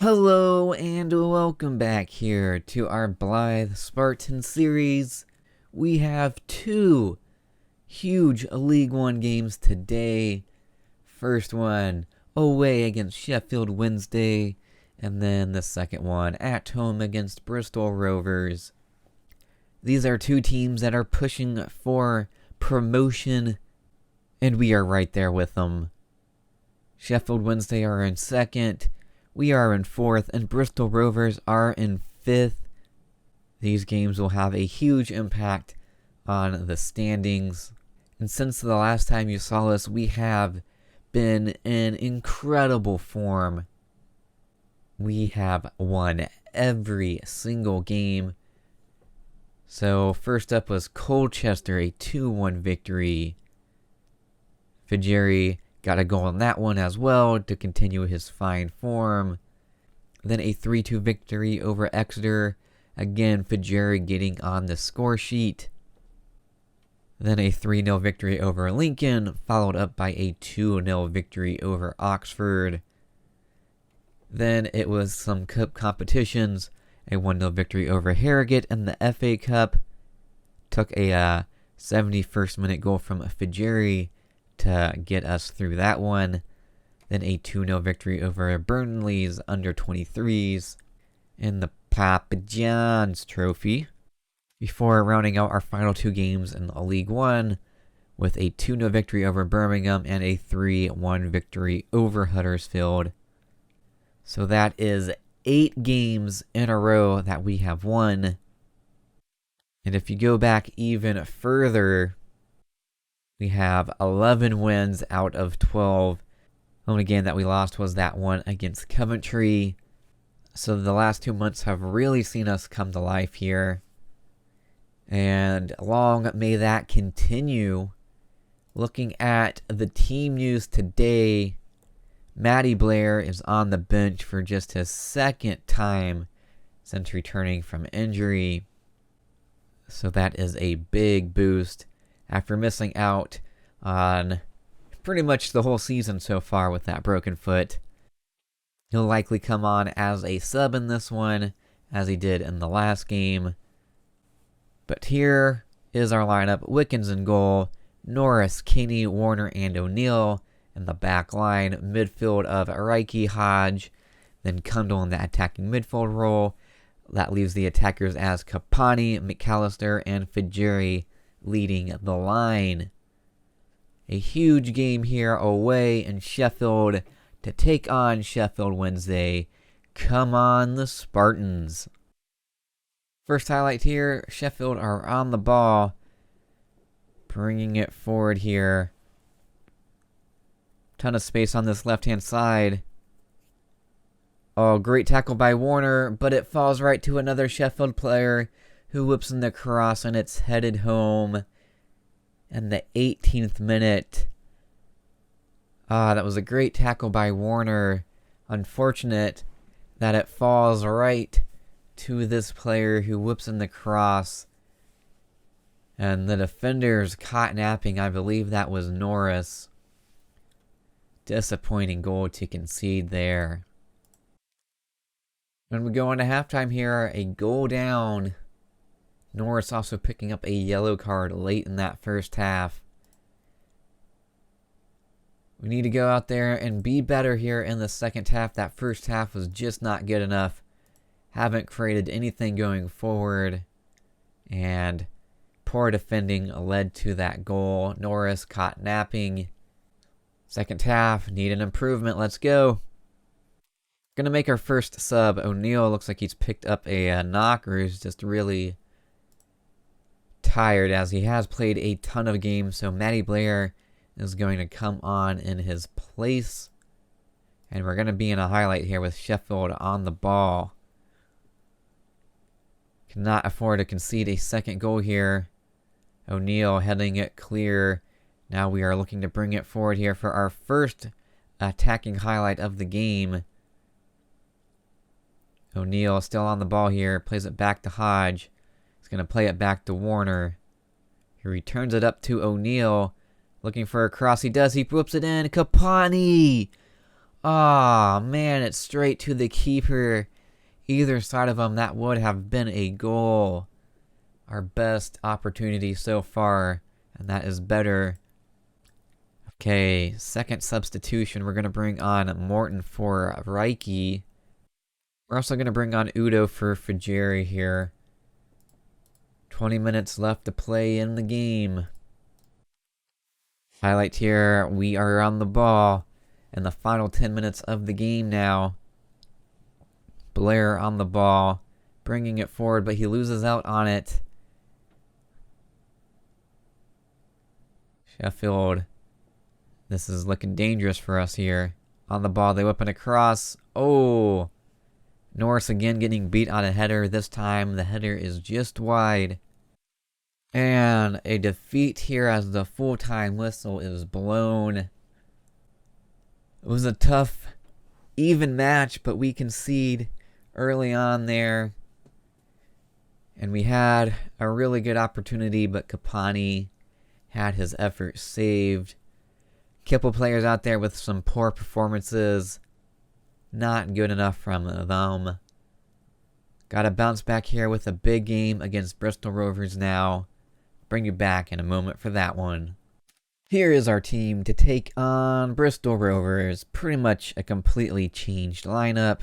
Hello and welcome back here to our Blyth Spartans series. We have two huge League One games today. First one away against Sheffield Wednesday, and then the second one at home against Bristol Rovers. These are two teams that are pushing for promotion, and we are right there with them. Sheffield Wednesday are in second. We are in fourth, and Bristol Rovers are in fifth. These games will have a huge impact on the standings. And since the last time you saw us, we have been in incredible form. We have won every single game. So first up was Colchester, a 2-1 victory. Fajeri got a goal in that one as well to continue his fine form. Then a 3-2 victory over Exeter. Again, Fajeri getting on the score sheet. Then a 3-0 victory over Lincoln, followed up by a 2-0 victory over Oxford. Then it was some cup competitions. A 1-0 victory over Harrogate in the FA Cup. Took a 71st minute goal from Fajeri to get us through that one. Then a 2-0 victory over Burnley's under-23s in the Papa John's Trophy, before rounding out our final two games in League One with a 2-0 victory over Birmingham and a 3-1 victory over Huddersfield. So that is 8 games in a row that we have won. And if you go back even further, we have 11 wins out of 12. The only game that we lost was that one against Coventry. So the last 2 months have really seen us come to life here. And long may that continue. Looking at the team news today, Matty Blair is on the bench for just his second time since returning from injury. So that is a big boost after missing out on pretty much the whole season so far with that broken foot. He'll likely come on as a sub in this one, as he did in the last game. But here is our lineup. Wickens in goal, Norris, Kinney, Warner, and O'Neill in the back line. Midfield of Reiki, Hodge, then Kundle in the attacking midfield role. That leaves the attackers as Kapani, McAllister, and Fajeri leading the line. A huge game here away in Sheffield to take on Sheffield Wednesday. Come on, the Spartans. First highlight here, Sheffield are on the ball, bringing it forward here. Ton of space on this left-hand side. Oh, great tackle by Warner, but it falls right to another Sheffield player who whips in the cross, and it's headed home in the 18th minute. That was a great tackle by Warner. Unfortunate that it falls right to this player who whips in the cross. And the defender's caught napping. I believe that was Norris. Disappointing goal to concede there. When we go into halftime here, a goal down. Norris also picking up a yellow card late in that first half. We need to go out there and be better here in the second half. That first half was just not good enough. Haven't created anything going forward. And poor defending led to that goal. Norris caught napping. Second half, need an improvement. Let's go. Gonna make our first sub. O'Neill looks like he's picked up a knock, or he's just really tired, as he has played a ton of games. So Matty Blair is going to come on in his place. And we're going to be in a highlight here with Sheffield on the ball. Cannot afford to concede a second goal here. O'Neill heading it clear. Now we are looking to bring it forward here for our first attacking highlight of the game. O'Neill still on the ball here. Plays it back to Hodge. He's going to play it back to Warner. He returns it up to O'Neill. Looking for a cross. He does. He whips it in. Kapani! Ah, man, it's straight to the keeper. Either side of him, that would have been a goal. Our best opportunity so far, and that is better. Okay, second substitution. We're going to bring on Morton for Reiki. We're also going to bring on Udo for Fajeri here. 20 minutes left to play in the game. Highlight here, we are on the ball in the final 10 minutes of the game now. Blair on the ball, bringing it forward, but he loses out on it. Sheffield, this is looking dangerous for us here. On the ball, they whip it across. Oh, Norris again getting beat on a header. This time the header is just wide. And a defeat here as the full-time whistle is blown. It was a tough, even match, but we concede early on there. And we had a really good opportunity, but Kapani had his effort saved. Couple players out there with some poor performances. Not good enough from them. Got to bounce back here with a big game against Bristol Rovers now. Bring you back in a moment for that one. Here is our team to take on Bristol Rovers. Pretty much a completely changed lineup.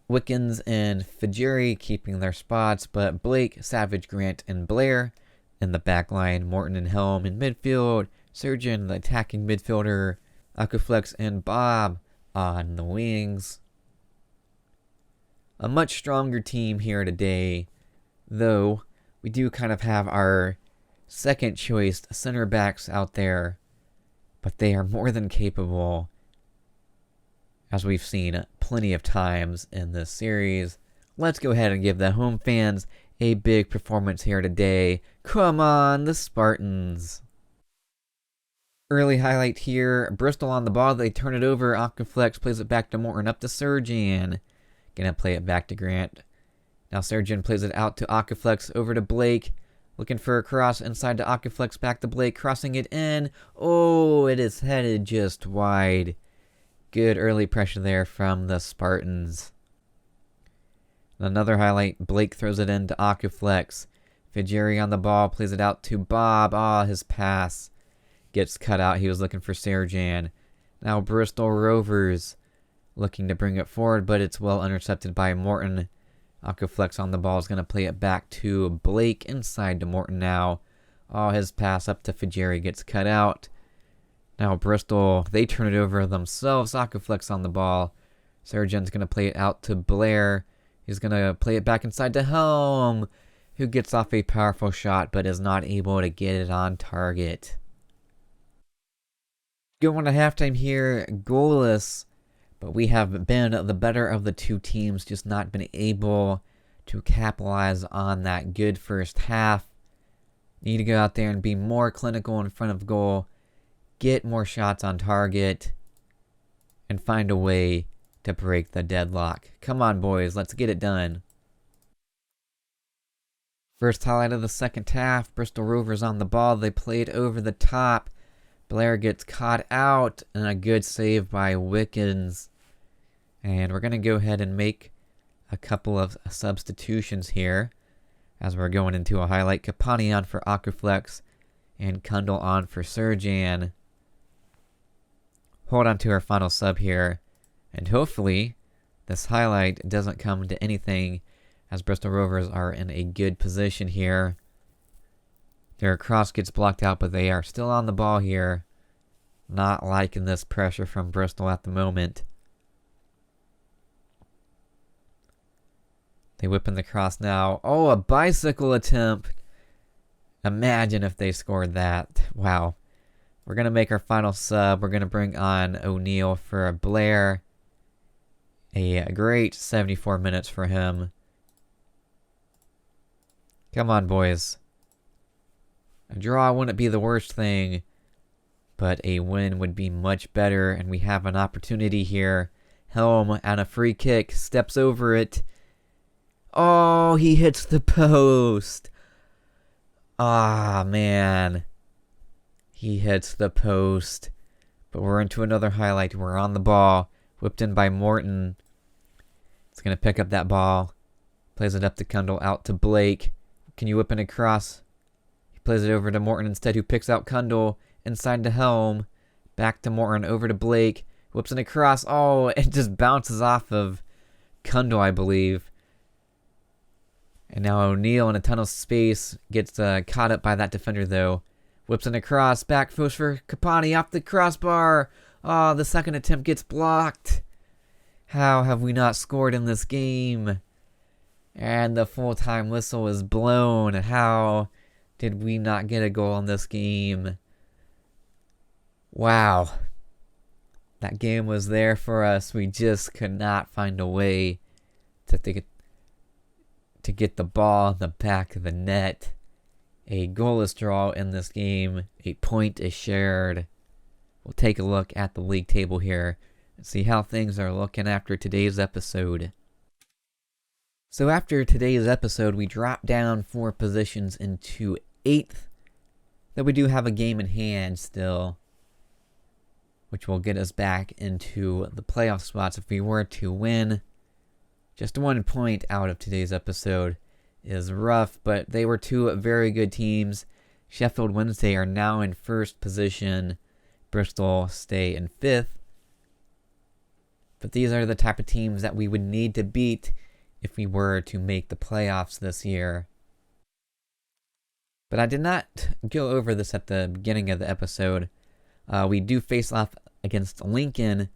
Wickens and Fajeri keeping their spots, but Blake, Savage, Grant, and Blair in the back line. Morton and Helm in midfield. Surgeon, the attacking midfielder. Akuflex and Bob on the wings. A much stronger team here today, though we do kind of have our second choice center backs out there, but they are more than capable, as we've seen plenty of times in this series. Let's go ahead and give the home fans a big performance here today. Come on, the Spartans. Early highlight here, Bristol on the ball, they turn it over, Aquaflex plays it back to Morton, up to Surgeon. Gonna play it back to Grant. Now Surgeon plays it out to Aquaflex, over to Blake. Looking for a cross inside to Aquaflex, back to Blake, crossing it in. Oh, it is headed just wide. Good early pressure there from the Spartans. Another highlight, Blake throws it in to Aquaflex. Fajeri on the ball, plays it out to Bob. Ah, his pass gets cut out. He was looking for Serjan. Now Bristol Rovers looking to bring it forward, but it's well intercepted by Morton. Aquaflex on the ball is going to play it back to Blake, inside to Morton now. Oh, his pass up to Fajeri gets cut out. Now Bristol, they turn it over themselves. Aquaflex on the ball. Serjan's going to play it out to Blair. He's going to play it back inside to Helm, who gets off a powerful shot but is not able to get it on target. Going to halftime here, goalless, but we have been the better of the two teams, just not been able to capitalize on that good first half. Need to go out there and be more clinical in front of goal, get more shots on target, and find a way to break the deadlock. Come on, boys, let's get it done. First highlight of the second half, Bristol Rovers on the ball. They played over the top. Blair gets caught out, and a good save by Wickens. And we're going to go ahead and make a couple of substitutions here as we're going into a highlight. Kapani on for Aquaflex and Kundal on for Surjan. Hold on to our final sub here, and hopefully this highlight doesn't come to anything, as Bristol Rovers are in a good position here. Their cross gets blocked out, but they are still on the ball here. Not liking this pressure from Bristol at the moment. They whip in the cross now. Oh, a bicycle attempt. Imagine if they scored that. Wow. We're going to make our final sub. We're going to bring on O'Neill for Blair. A great 74 minutes for him. Come on, boys. A draw wouldn't be the worst thing, but a win would be much better, and we have an opportunity here. Helm on a free kick, steps over it. Oh, he hits the post. Ah, man. He hits the post. But we're into another highlight. We're on the ball. Whipped in by Morton. It's going to pick up that ball. Plays it up to Kundal, out to Blake. Can you whip in across? He plays it over to Morton instead, who picks out Kundal. Inside to Helm. Back to Morton, over to Blake. Whips in across. Oh, it just bounces off of Kundal, I believe. And now O'Neal in a ton of space. Gets caught up by that defender, though. Whips in across. Back post for Kapani off the crossbar. Oh, the second attempt gets blocked. How have we not scored in this game? And the full-time whistle is blown. How did we not get a goal in this game? Wow. That game was there for us. We just could not find a way to get the ball in the back of the net. A goalless draw in this game. A point is shared. We'll take a look at the league table here and see how things are looking after today's episode. So after today's episode, we drop down 4 positions into 8th. Though we do have a game in hand still, which will get us back into the playoff spots if we were to win. Just 1 point out of today's episode is rough, but they were 2 very good teams. Sheffield Wednesday are now in 1st position. Bristol stay in 5th. But these are the type of teams that we would need to beat if we were to make the playoffs this year. But I did not go over this at the beginning of the episode. We do face off against Lincoln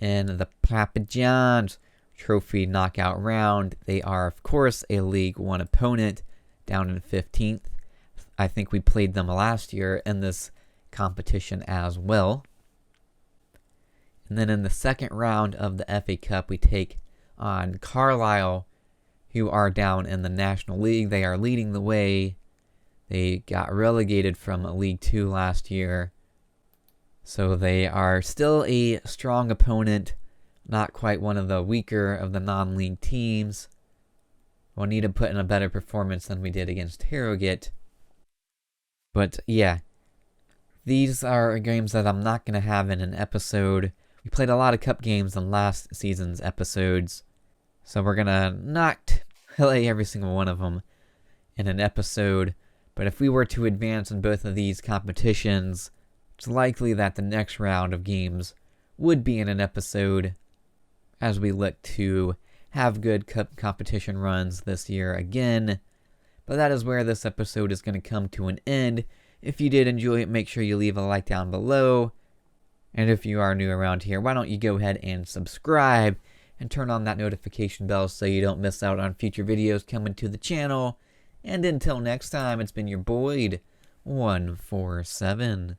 in the Papa John's Trophy knockout round. They are, of course, a League One opponent down in 15th. I think we played them last year in this competition as well. And then in the second round of the FA Cup, we take on Carlisle, who are down in the National League. They are leading the way. They got relegated from League 2 last year. So they are still a strong opponent, not quite one of the weaker of the non-league teams. We'll need to put in a better performance than we did against Harrogate. But yeah, these are games that I'm not going to have in an episode. We played a lot of cup games in last season's episodes, so we're going to not play every single one of them in an episode. But if we were to advance in both of these competitions, it's likely that the next round of games would be in an episode, as we look to have good cup competition runs this year again. But that is where this episode is going to come to an end. If you did enjoy it, make sure you leave a like down below. And if you are new around here, why don't you go ahead and subscribe and turn on that notification bell so you don't miss out on future videos coming to the channel. And until next time, it's been your Boyd 147.